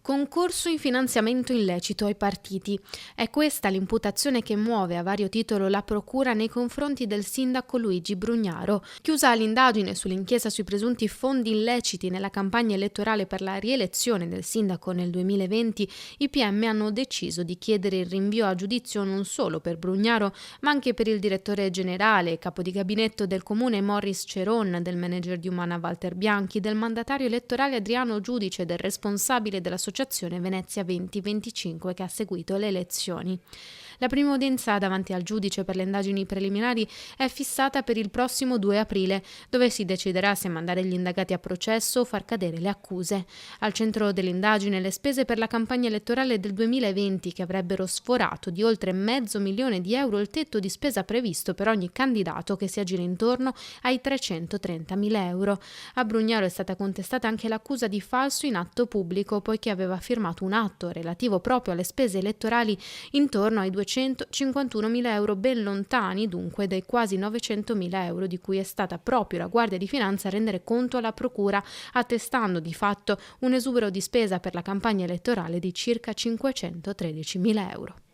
Concorso in finanziamento illecito ai partiti. È questa l'imputazione che muove a vario titolo la procura nei confronti del sindaco Luigi Brugnaro. Chiusa l'indagine sull'inchiesta sui presunti fondi illeciti nella campagna elettorale per la rielezione del sindaco nel 2020, i PM hanno deciso di chiedere il rinvio a giudizio non solo per Brugnaro, ma anche per il direttore generale, capo di gabinetto del comune Morris Ceron, del manager di Umana Walter Bianchi, del mandatario elettorale Adriano Giudice e del responsabile dell'associazione Venezia 2025 che ha seguito le elezioni. La prima udienza davanti al giudice per le indagini preliminari è fissata per il prossimo 2 aprile, dove si deciderà se mandare gli indagati a processo o far cadere le accuse. Al centro dell'indagine le spese per la campagna elettorale del 2020, che avrebbero sforato di oltre €500.000 il tetto di spesa previsto per ogni candidato, che si aggira intorno ai €330.000. A Brugnaro è stata contestata anche l'accusa di falso in atto pubblico, poiché aveva firmato un atto relativo proprio alle spese elettorali intorno ai €251.000, ben lontani dunque dai quasi €900.000 di cui è stata proprio la Guardia di Finanza a rendere conto alla Procura, attestando di fatto un esubero di spesa per la campagna elettorale di circa €513.000.